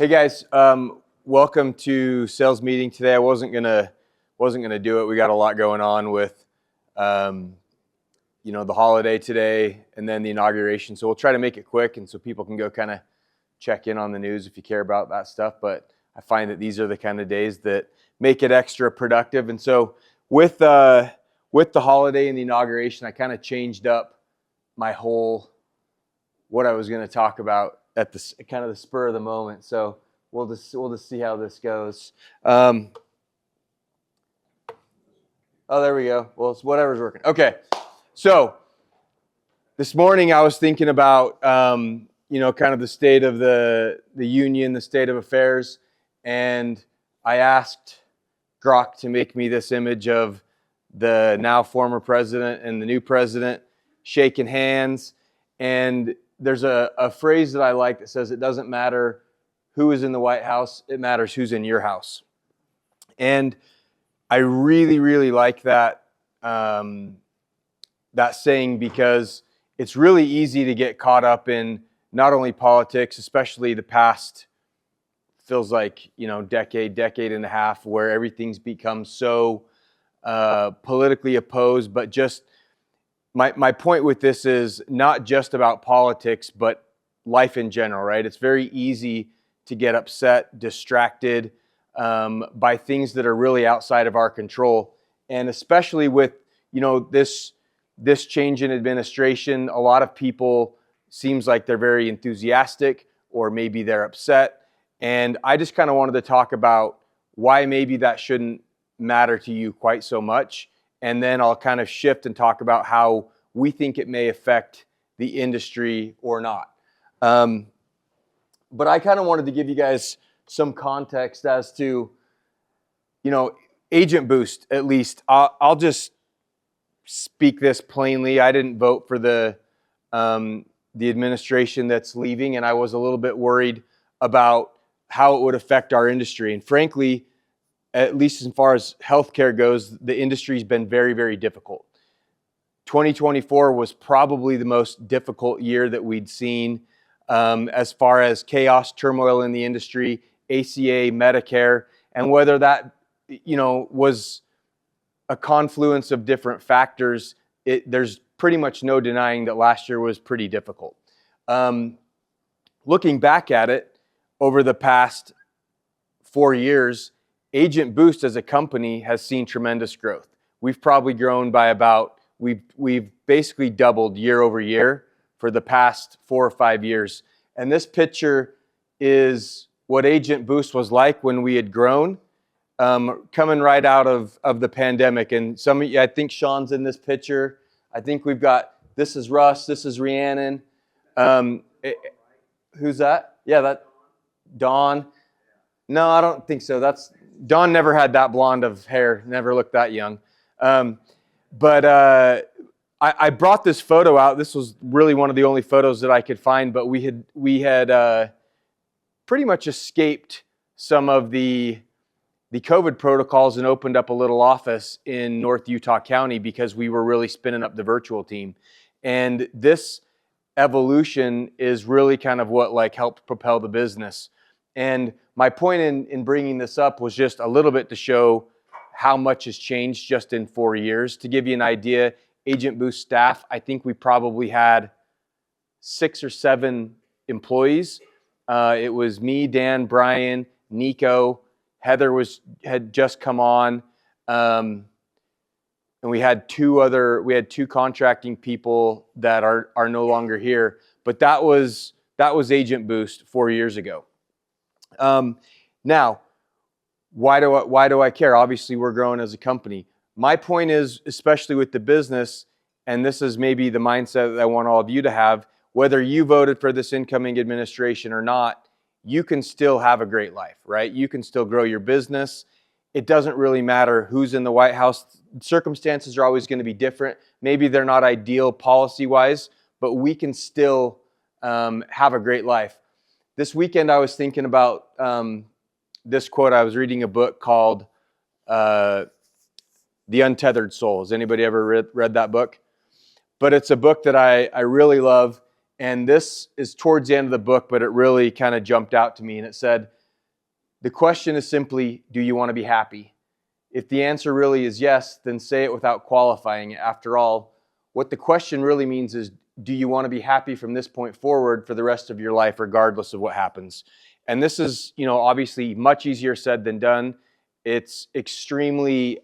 Hey guys, welcome to sales meeting today. I wasn't gonna do it. We got a lot going on with, the holiday today and then the inauguration. So we'll try to make it quick, and so people can go kind of check in on the news if you care about that stuff. But I find that these are the kind of days that make it extra productive. And so with the holiday and the inauguration, I kind of changed up my whole what I was going to talk about at the kind of the spur of the moment. So we'll just see how this goes. Oh, there we go. Well, it's whatever's working. Okay. So this morning I was thinking about, kind of the state of the union, the state of affairs. And I asked Grok to make me this image of the now former president and the new president shaking hands. And there's a phrase that I like that says, it doesn't matter who is in the White House, it matters who's in your house. And I really, really like that, that saying, because it's really easy to get caught up in not only politics, especially the past, feels like, decade and a half, where everything's become so politically opposed, but just My point with this is not just about politics, but life in general, right? It's very easy to get upset, distracted by things that are really outside of our control. And especially with, this change in administration, a lot of people seems like they're very enthusiastic, or maybe they're upset. And I just kind of wanted to talk about why maybe that shouldn't matter to you quite so much. And then I'll kind of shift and talk about how we think it may affect the industry or not. But I kind of wanted to give you guys some context as to, Agent Boost, at least. I'll just speak this plainly. I didn't vote for the administration that's leaving, and I was a little bit worried about how it would affect our industry. And frankly, at least as far as healthcare goes, the industry's been very, very difficult. 2024 was probably the most difficult year that we'd seen as far as chaos, turmoil in the industry, ACA, Medicare, and whether that, was a confluence of different factors. There's pretty much no denying that last year was pretty difficult. Looking back at it, over the past 4 years, Agent Boost as a company has seen tremendous growth. We've probably grown by we've basically doubled year over year for the past 4 or 5 years. And this picture is what Agent Boost was like when we had grown, coming right out of the pandemic. And some of you, I think Sean's in this picture. I think we've got, this is Russ, this is Rhiannon. Who's that? Yeah, that Dawn. No, I don't think so. Dawn never had that blonde of hair, never looked that young. But I brought this photo out. This was really one of the only photos that I could find, but we had pretty much escaped some of the COVID protocols and opened up a little office in North Utah County because we were really spinning up the virtual team. And this evolution is really kind of what helped propel the business. And my point in bringing this up was just a little bit to show how much has changed just in 4 years. To give you an idea, Agent Boost staff, I think we probably had 6 or 7 employees. It was me, Dan, Brian, Nico, Heather had just come on, and we had two contracting people that are no longer here. But that was Agent Boost 4 years ago. Now, why do I care? Obviously, we're growing as a company. My point is, especially with the business, and this is maybe the mindset that I want all of you to have, whether you voted for this incoming administration or not, you can still have a great life, right? You can still grow your business. It doesn't really matter who's in the White House. Circumstances are always going to be different. Maybe they're not ideal policy-wise, but we can still have a great life. This weekend, I was thinking about this quote. I was reading a book called The Untethered Soul. Has anybody ever read that book? But it's a book that I really love. And this is towards the end of the book, but it really kind of jumped out to me. And it said, the question is simply, do you want to be happy? If the answer really is yes, then say it without qualifying it. After all, what the question really means is, do you want to be happy from this point forward for the rest of your life, regardless of what happens? And this is, obviously much easier said than done. It's extremely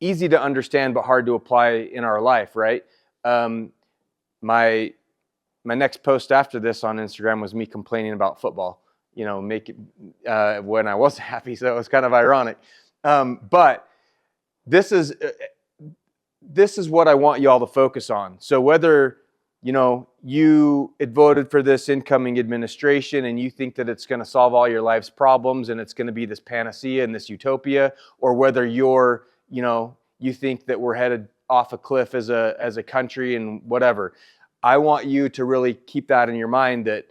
easy to understand, but hard to apply in our life, right? My next post after this on Instagram was me complaining about football, when I wasn't happy. So it was kind of ironic. But this is what I want you all to focus on. So whether, you had voted for this incoming administration and you think that it's going to solve all your life's problems and it's going to be this panacea and this utopia, or whether you're, you think that we're headed off a cliff as a country and whatever, I want you to really keep that in your mind, that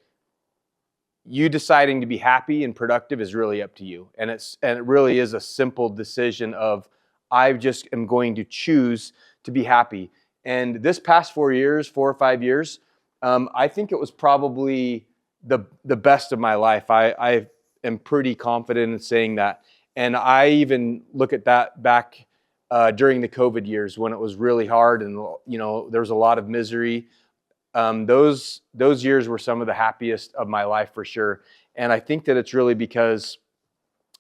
you deciding to be happy and productive is really up to you. And it really is a simple decision of, I just am going to choose to be happy. And this past 4 or 5 years, I think it was probably the best of my life. I am pretty confident in saying that. And I even look at that back during the COVID years when it was really hard and, there was a lot of misery. Those years were some of the happiest of my life for sure. And I think that it's really because,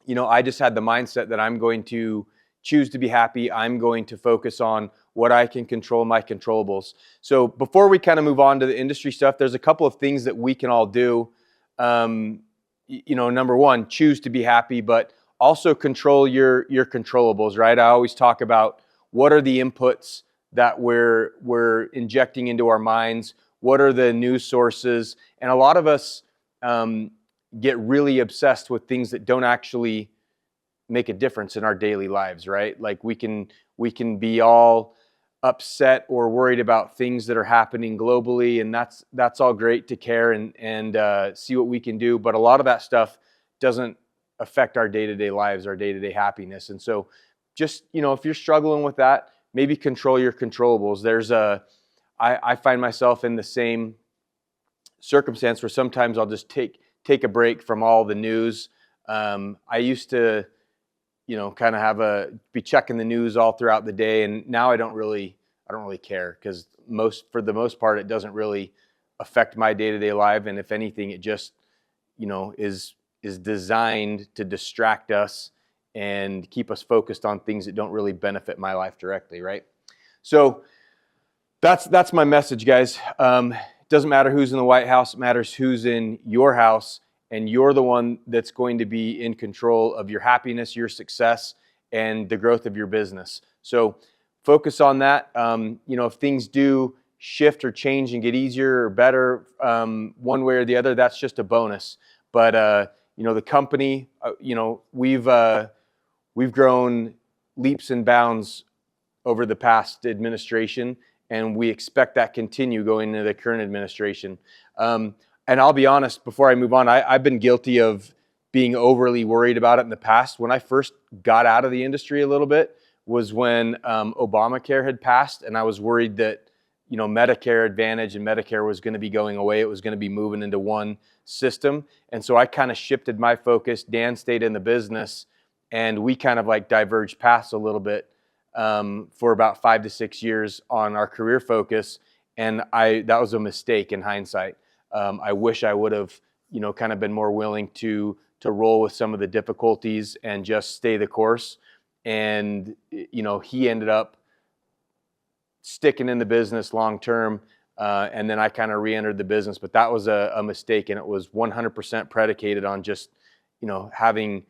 I just had the mindset that I'm going to choose to be happy. I'm going to focus on what I can control, my controllables. So before we kind of move on to the industry stuff, there's a couple of things that we can all do. Number one, choose to be happy, but also control your controllables, right? I always talk about what are the inputs that we're injecting into our minds. What are the news sources? And a lot of us get really obsessed with things that don't actually make a difference in our daily lives, right? Like we can be all upset or worried about things that are happening globally, and that's all great to care and see what we can do. But a lot of that stuff doesn't affect our day-to-day lives, our day-to-day happiness. And so just, if you're struggling with that, maybe control your controllables. I find myself in the same circumstance where sometimes I'll just take a break from all the news. I used to, kind of be checking the news all throughout the day, and now I don't really care, because for the most part, it doesn't really affect my day-to-day life. And if anything, it just, is designed to distract us and keep us focused on things that don't really benefit my life directly, right? So that's my message, guys. It doesn't matter who's in the White House, it matters who's in your house, and you're the one that's going to be in control of your happiness, your success, and the growth of your business. So focus on that. If things do shift or change and get easier or better one way or the other, that's just a bonus. But the company, we've grown leaps and bounds over the past administration, and we expect that continue going into the current administration. And I'll be honest, before I move on, I've been guilty of being overly worried about it in the past. When I first got out of the industry a little bit was when Obamacare had passed, and I was worried that Medicare Advantage and Medicare was going to be going away. It was going to be moving into one system. And so I kind of shifted my focus. Dan stayed in the business, and we kind of diverged paths a little bit for about 5 to 6 years on our career focus. And that was a mistake in hindsight. I wish I would have, kind of been more willing to roll with some of the difficulties and just stay the course. And, he ended up sticking in the business long term. And then I kind of re-entered the business, but that was a mistake. And it was 100% predicated on just, having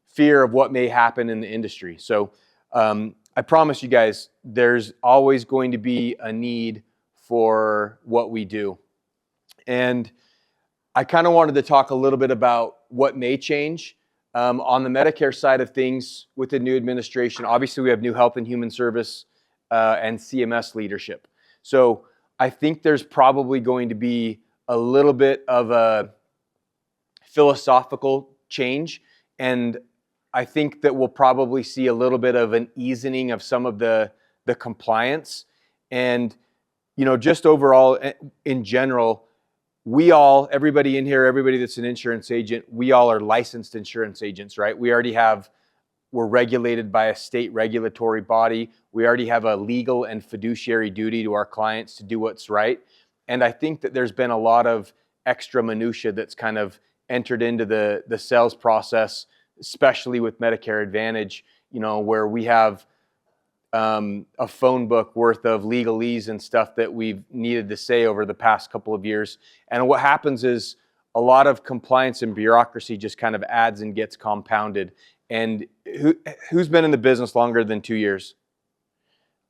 fear of what may happen in the industry. So I promise you guys, there's always going to be a need for what we do. And I kind of wanted to talk a little bit about what may change on the Medicare side of things with the new administration. Obviously, we have new Health and Human Service and CMS leadership. So I think there's probably going to be a little bit of a philosophical change. And I think that we'll probably see a little bit of an easing of some of the compliance. And just overall in general, everybody in here, everybody that's an insurance agent, we all are licensed insurance agents, right? We're regulated by a state regulatory body. We already have a legal and fiduciary duty to our clients to do what's right. And I think that there's been a lot of extra minutia that's kind of entered into the sales process, especially with Medicare Advantage, where we have a phone book worth of legalese and stuff that we've needed to say over the past couple of years. And what happens is a lot of compliance and bureaucracy just kind of adds and gets compounded. And who's been in the business longer than 2 years?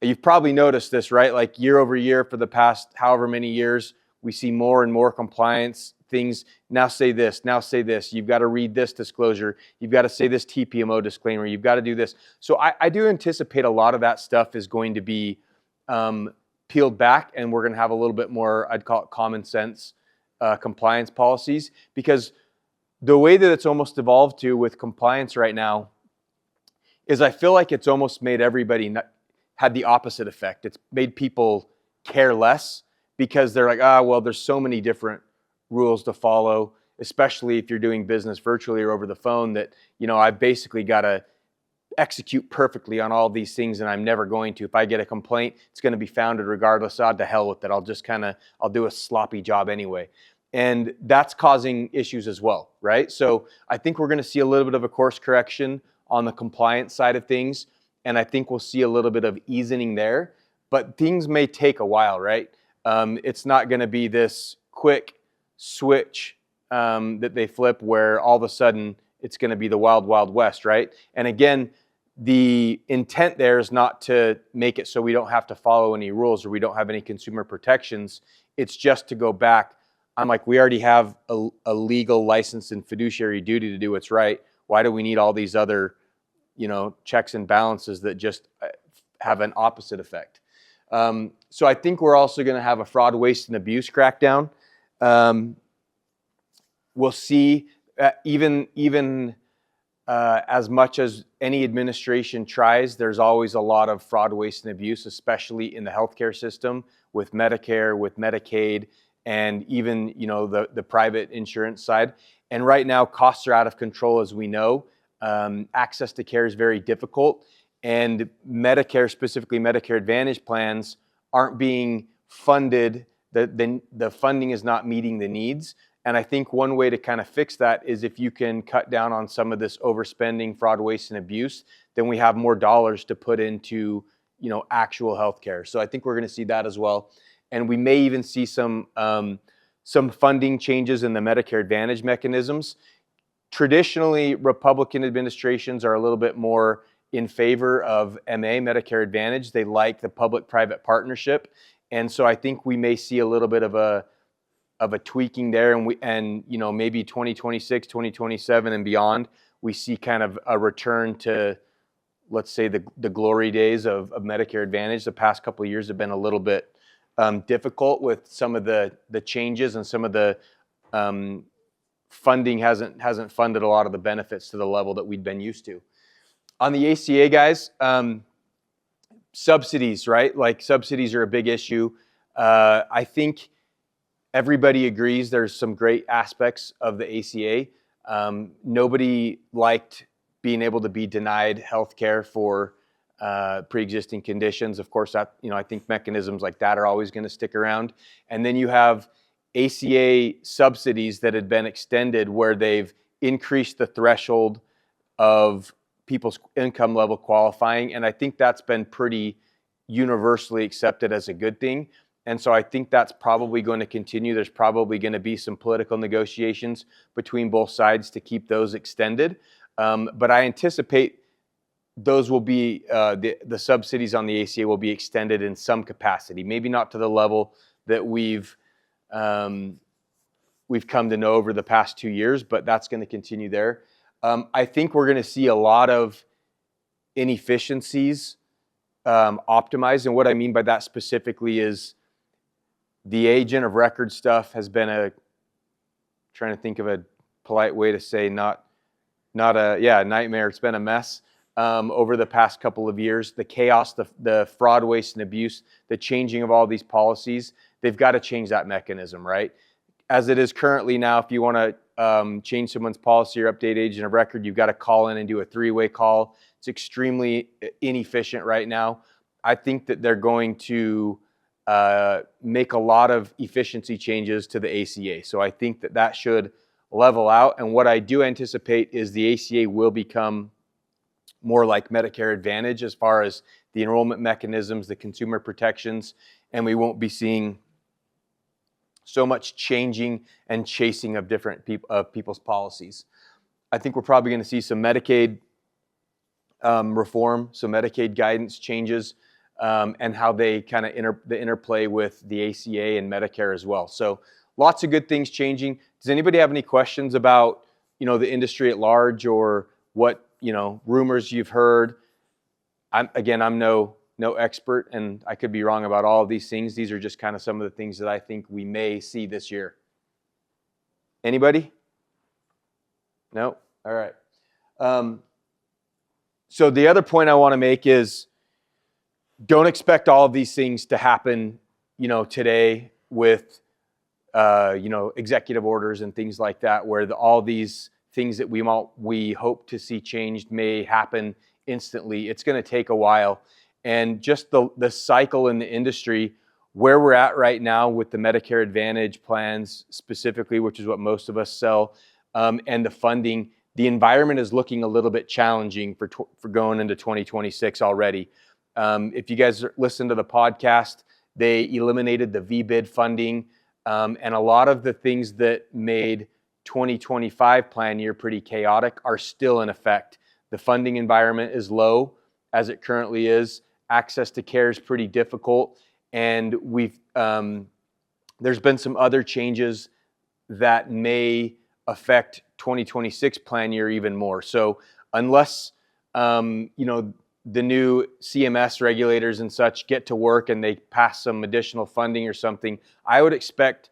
You've probably noticed this, right? Like year over year for the past however many years, we see more and more compliance things. Now say this, now say this. You've got to read this disclosure. You've got to say this TPMO disclaimer. You've got to do this. So I do anticipate a lot of that stuff is going to be peeled back, and we're going to have a little bit more, I'd call it common sense compliance policies, because the way that it's almost evolved to with compliance right now is I feel like it's almost made everybody had the opposite effect. It's made people care less because they're like, well, there's so many different rules to follow, especially if you're doing business virtually or over the phone, that, I've basically got to execute perfectly on all these things, and I'm never going to. If I get a complaint, it's going to be founded regardless. To hell with it. I'll do a sloppy job anyway. And that's causing issues as well, right? So I think we're going to see a little bit of a course correction on the compliance side of things, and I think we'll see a little bit of easing there, but things may take a while, right? It's not going to be this quick switch that they flip where all of a sudden it's going to be the wild, wild west, right? And again, the intent there is not to make it so we don't have to follow any rules or we don't have any consumer protections. It's just to go back. I'm like, we already have a legal license and fiduciary duty to do what's right. Why do we need all these other, checks and balances that just have an opposite effect? So I think we're also going to have a fraud, waste, and abuse crackdown. We'll see even as much as any administration tries, there's always a lot of fraud, waste, and abuse, especially in the healthcare system with Medicare, with Medicaid, and even the private insurance side. And right now, costs are out of control, as we know. Access to care is very difficult, and Medicare, specifically Medicare Advantage plans, aren't being funded. The funding is not meeting the needs. And I think one way to kind of fix that is if you can cut down on some of this overspending, fraud, waste, and abuse, then we have more dollars to put into actual healthcare. So I think we're going to see that as well. And we may even see some funding changes in the Medicare Advantage mechanisms. Traditionally, Republican administrations are a little bit more in favor of Medicare Advantage. They like the public-private partnership. And so I think we may see a little bit of a tweaking there, and maybe 2026, 2027 and beyond, we see kind of a return to, let's say, the glory days of Medicare Advantage. The past couple of years have been a little bit difficult with some of the changes, and some of the funding hasn't funded a lot of the benefits to the level that we'd been used to. On the ACA, guys, subsidies, right? Like, subsidies are a big issue. I think everybody agrees there's some great aspects of the ACA. Nobody liked being able to be denied health care for pre-existing conditions. Of course, that I think mechanisms like that are always going to stick around. And then you have ACA subsidies that had been extended, where they've increased the threshold of people's income level qualifying. And I think that's been pretty universally accepted as a good thing. And so I think that's probably going to continue. There's probably going to be some political negotiations between both sides to keep those extended. But I anticipate those will be, the subsidies on the ACA will be extended in some capacity. Maybe not to the level that we've come to know over the past 2 years, but that's going to continue there. I think we're going to see a lot of inefficiencies optimized. And what I mean by that specifically is the agent of record stuff has been trying to think of a polite way to say, not a nightmare. It's been a mess. over the past couple of years. The chaos, the fraud, waste, and abuse, the changing of all these policies, they've got to change that mechanism, right? As it is currently now, if you want to change someone's policy or update agent of record, you've got to call in and do a 3-way call. It's extremely inefficient right now. I think that they're going to make a lot of efficiency changes to the ACA. So I think that that should level out. And what I do anticipate is the ACA will become more like Medicare Advantage as far as the enrollment mechanisms, the consumer protections, and we won't be seeing so much changing and chasing of different people's policies. I think we're probably going to see some Medicaid reform, some Medicaid guidance changes, and how they kind of the interplay with the ACA and Medicare as well. So lots of good things changing. Does anybody have any questions about, the industry at large, or what, rumors you've heard? I'm no expert, and I could be wrong about all of these things. These are just kind of some of the things that I think we may see this year. Anybody? No? All right. So the other point I want to make is, don't expect all of these things to happen, today with, executive orders and things like that, where all these things that we hope to see changed may happen instantly. It's going to take a while. And just the cycle in the industry, where we're at right now with the Medicare Advantage plans specifically, which is what most of us sell, and the funding, the environment is looking a little bit challenging for going into 2026 already. If you guys listen to the podcast, they eliminated the VBID funding, and a lot of the things that made 2025 plan year pretty chaotic are still in effect. The funding environment is low as it currently is. Access to care is pretty difficult, and there's been some other changes that may affect 2026 plan year even more. So unless the new CMS regulators and such get to work and they pass some additional funding or something, I would expect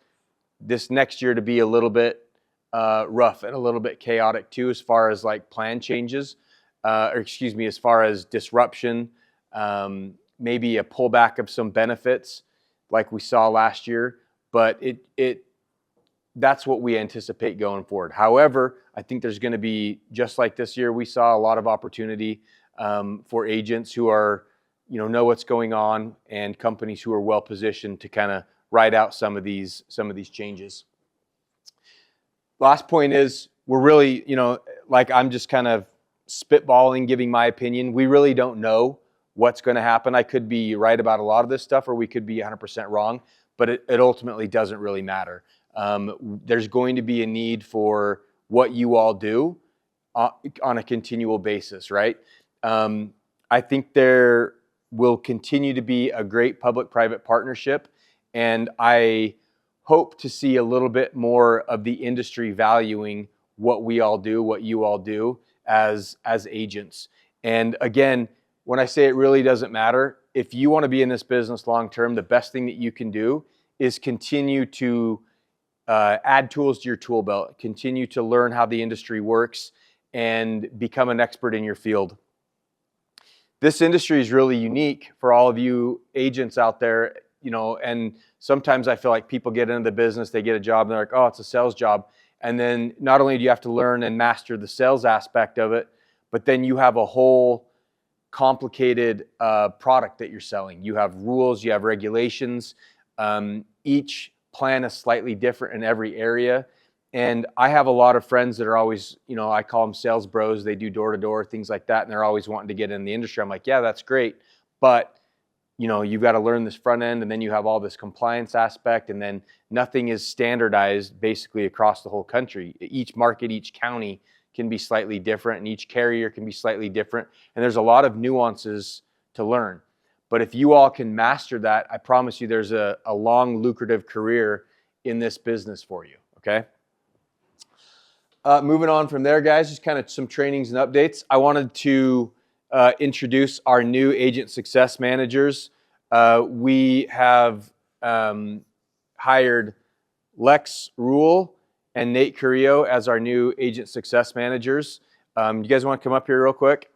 this next year to be a little bit rough and a little bit chaotic too, as far as like plan changes, as far as disruption, maybe a pullback of some benefits like we saw last year, but that's what we anticipate going forward. However, I think there's going to be, just like this year, we saw a lot of opportunity for agents who are, know what's going on, and companies who are well positioned to kind of ride out some of these changes. Last point is, we're really, I'm just kind of spitballing, giving my opinion. We really don't know what's going to happen. I could be right about a lot of this stuff, or we could be 100% wrong, but it ultimately doesn't really matter. There's going to be a need for what you all do on a continual basis, right? I think there will continue to be a great public-private partnership, and I hope to see a little bit more of the industry valuing what we all do, what you all do as agents. And again, when I say it really doesn't matter, if you want to be in this business long term, the best thing that you can do is continue to add tools to your tool belt, continue to learn how the industry works, and become an expert in your field. This industry is really unique for all of you agents out there, and sometimes I feel like people get into the business, they get a job, and they're like, oh, it's a sales job. And then not only do you have to learn and master the sales aspect of it, but then you have a whole complicated product that you're selling. You have rules, you have regulations. Each plan is slightly different in every area. And I have a lot of friends that are always, I call them sales bros. They do door-to-door, things like that. And they're always wanting to get in the industry. I'm like, yeah, that's great. But, you've got to learn this front end, and then you have all this compliance aspect, and then nothing is standardized basically across the whole country. Each market, each county can be slightly different, and each carrier can be slightly different. And there's a lot of nuances to learn. But if you all can master that, I promise you there's a long, lucrative career in this business for you, okay? Moving on from there, guys, just kind of some trainings and updates. I wanted to introduce our new agent success managers. We have hired Lex Rule and Nate Carrillo as our new agent success managers. You guys want to come up here real quick?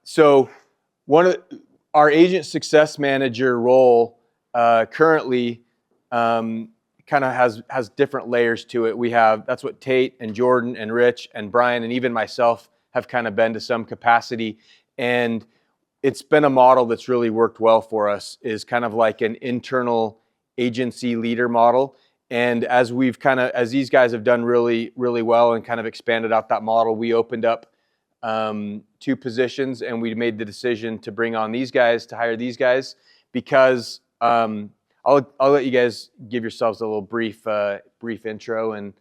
So one of our agent success manager role currently kind of has different layers to it. We have, that's what Tate and Jordan and Rich and Brian and even myself have kind of been to some capacity. And it's been a model that's really worked well for us, is kind of like an internal agency leader model. And as these guys have done really, really well and kind of expanded out that model, we opened up 2 positions, and we made the decision to bring on these guys, to hire these guys, because I'll let you guys give yourselves a little brief intro and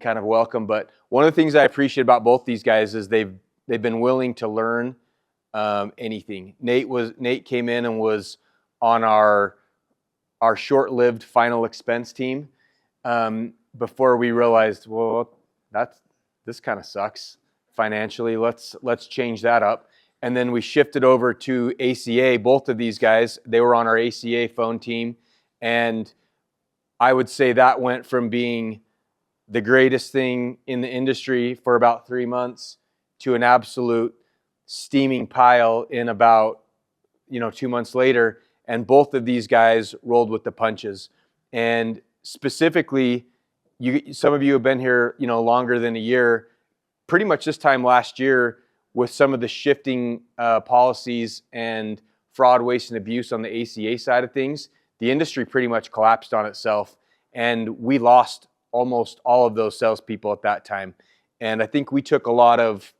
kind of welcome. But one of the things I appreciate about both these guys is they've been willing to learn anything. Nate came in and was on our short-lived final expense team before we realized, well, this kind of sucks financially. Let's change that up. And then we shifted over to ACA. Both of these guys, they were on our ACA phone team. And I would say that went from being the greatest thing in the industry for about 3 months to an absolute steaming pile in about 2 months later. And both of these guys rolled with the punches. And specifically, some of you have been here longer than a year. Pretty much this time last year, with some of the shifting policies and fraud, waste, and abuse on the ACA side of things, the industry pretty much collapsed on itself, and we lost almost all of those salespeople at that time. And I think we took a lot of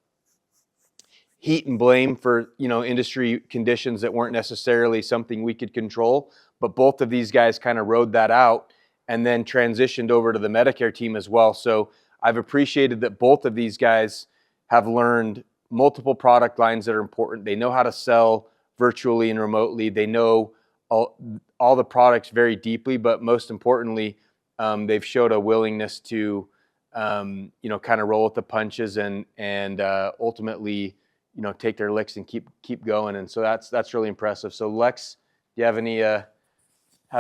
heat and blame for industry conditions that weren't necessarily something we could control. But both of these guys kind of rode that out and then transitioned over to the Medicare team as well. So I've appreciated that both of these guys have learned multiple product lines that are important. They know how to sell virtually and remotely. They know all the products very deeply, but most importantly, they've showed a willingness to, kind of roll with the punches and ultimately, take their licks and keep going. And so that's really impressive. So Lex, do you have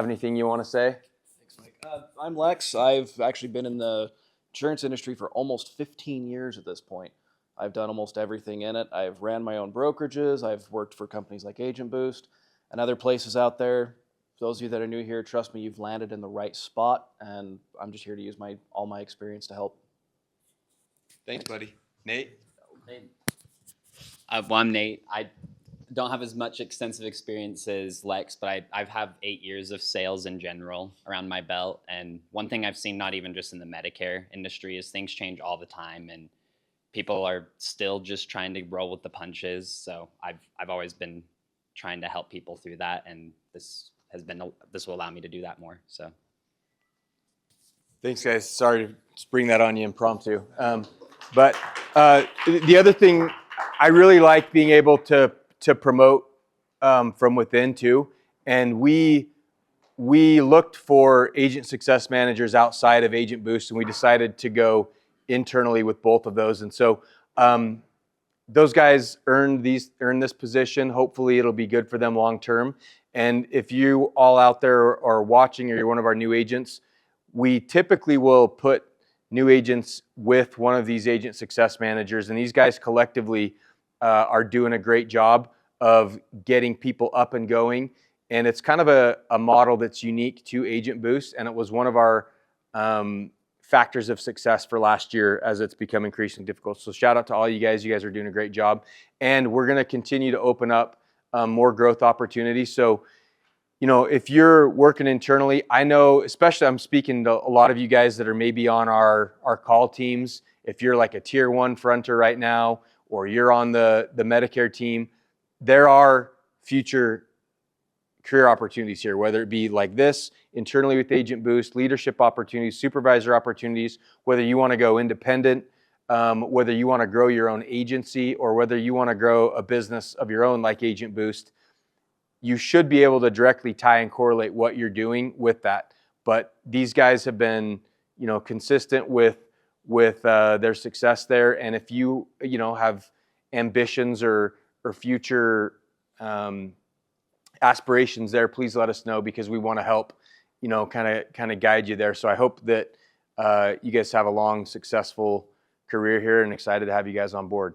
anything you want to say? Thanks, Mike. I'm Lex. I've actually been in the insurance industry for almost 15 years at this point. I've done almost everything in it. I've ran my own brokerages. I've worked for companies like Agent Boost and other places out there. For those of you that are new here, trust me, you've landed in the right spot, and I'm just here to use all my experience to help. Thanks, buddy. Nate? Well, I'm Nate. I don't have as much extensive experience as Lex, but I've had 8 years of sales in general around my belt. And one thing I've seen, not even just in the Medicare industry, is things change all the time, and people are still just trying to roll with the punches. So I've always been trying to help people through that, and this will allow me to do that more. So Thanks, guys. Sorry to spring that on you impromptu. But the other thing, I really like being able to promote from within too. And we looked for agent success managers outside of Agent Boost, and we decided to go internally with both of those. And so those guys earned this position. Hopefully it'll be good for them long term. And if you all out there are watching, or you're one of our new agents, we typically will put new agents with one of these agent success managers, and these guys collectively are doing a great job of getting people up and going. And it's kind of a model that's unique to Agent Boost, and it was one of our factors of success for last year as it's become increasingly difficult. So shout out to all you guys. You guys are doing a great job. And we're going to continue to open up more growth opportunities. So, if you're working internally, I know, especially I'm speaking to a lot of you guys that are maybe on our call teams. If you're like a tier 1 fronter right now, or you're on the Medicare team, there are future career opportunities here, whether it be like this, internally with Agent Boost, leadership opportunities, supervisor opportunities, whether you want to go independent, whether you want to grow your own agency, or whether you want to grow a business of your own like Agent Boost. You should be able to directly tie and correlate what you're doing with that. But these guys have been, consistent with their success there. And if you, have ambitions or future aspirations there, please let us know, because we want to help, kind of guide you there. So I hope that you guys have a long, successful career here, and excited to have you guys on board.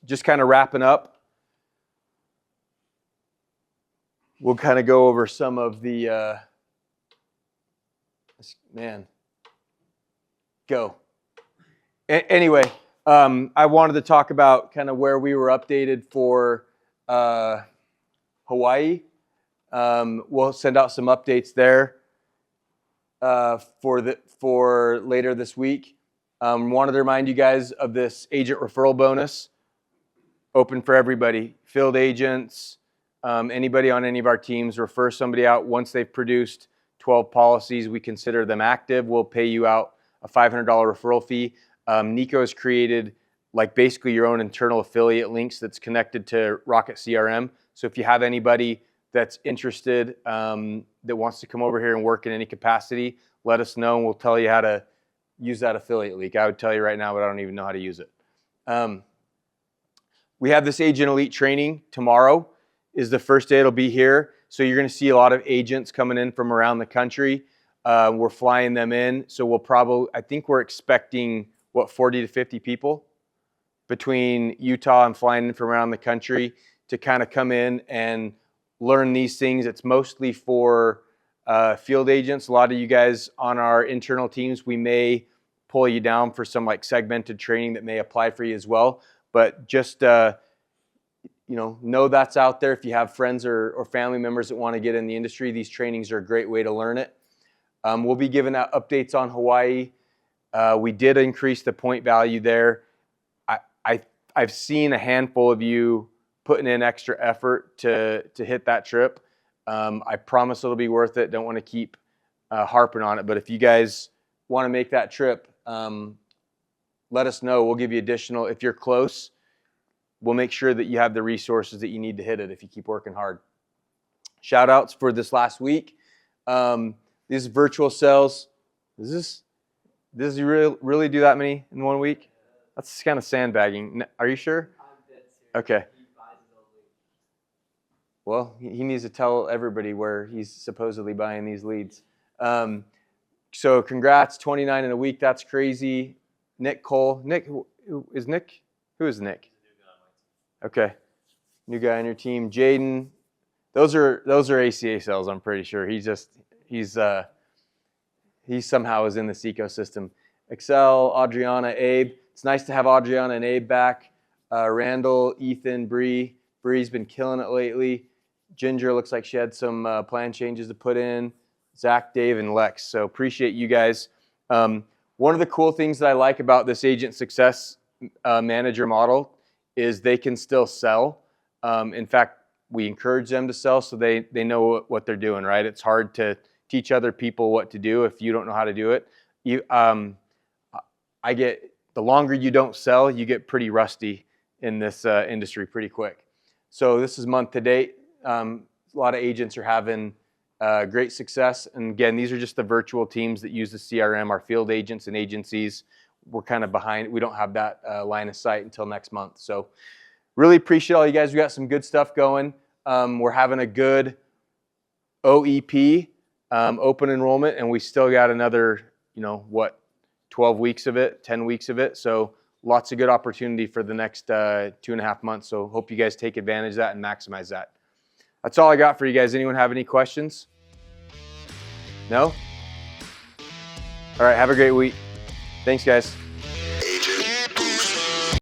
just kind of wrapping up, we'll kind of go over some of the, Anyway, I wanted to talk about kind of where we were updated for Hawaii. We'll send out some updates there for later this week. Wanted to remind you guys of this agent referral bonus, open for everybody, field agents, anybody on any of our teams. Refer somebody out. Once they've produced 12 policies, we consider them active. We'll pay you out a $500 referral fee. Nico has created like basically your own internal affiliate links that's connected to Rocket CRM. So if you have anybody that's interested, that wants to come over here and work in any capacity, let us know and we'll tell you how to use that affiliate link. I would tell you right now, but I don't even know how to use it. We have this Agent Elite training tomorrow is the first day it'll be here. So you're going to see a lot of agents coming in from around the country. We're flying them in. So I think we're expecting 40 to 50 people between Utah and flying in from around the country to kind of come in and learn these things. It's mostly for field agents. A lot of you guys on our internal teams, we may pull you down for some like segmented training that may apply for you as well. But just know that's out there. If you have friends or family members that want to get in the industry, these trainings are a great way to learn it. We'll be giving out updates on Hawaii. We did increase the point value there. I've seen a handful of you putting in extra effort to hit that trip. I promise it'll be worth it. Don't want to keep harping on it, but if you guys want to make that trip, let us know. We'll give you additional. If you're close, we'll make sure that you have the resources that you need to hit it if you keep working hard. Shout outs for this last week. These virtual sales. Does you really do that many in 1 week? That's kind of sandbagging. Are you sure? Okay. Well, he needs to tell everybody where he's supposedly buying these leads. So congrats, 29 in a week. That's crazy. Nick Cole. Nick, who is Nick? Who is Nick? Okay. New guy on your team. Jaden. Those are ACA sales, I'm pretty sure. He somehow is in this ecosystem. Excel, Adriana, Abe. It's nice to have Adriana and Abe back. Randall, Ethan, Bree. Bree's been killing it lately. Ginger looks like she had some plan changes to put in. Zach, Dave, and Lex. So appreciate you guys. One of the cool things that I like about this agent success manager model is they can still sell. In fact, we encourage them to sell so they know what they're doing, right? It's hard to teach other people what to do if you don't know how to do it. The longer you don't sell, you get pretty rusty in this industry pretty quick. So this is month to date. A lot of agents are having great success. And again, these are just the virtual teams that use the CRM, our field agents and agencies. We're kind of behind. We don't have that line of sight until next month. So really appreciate all you guys. We got some good stuff going. We're having a good OEP, open enrollment, and we still got another, 12 weeks of it, 10 weeks of it. So lots of good opportunity for the next 2.5 months. So hope you guys take advantage of that and maximize that. That's all I got for you guys. Anyone have any questions? No? All right, have a great week. Thanks, guys.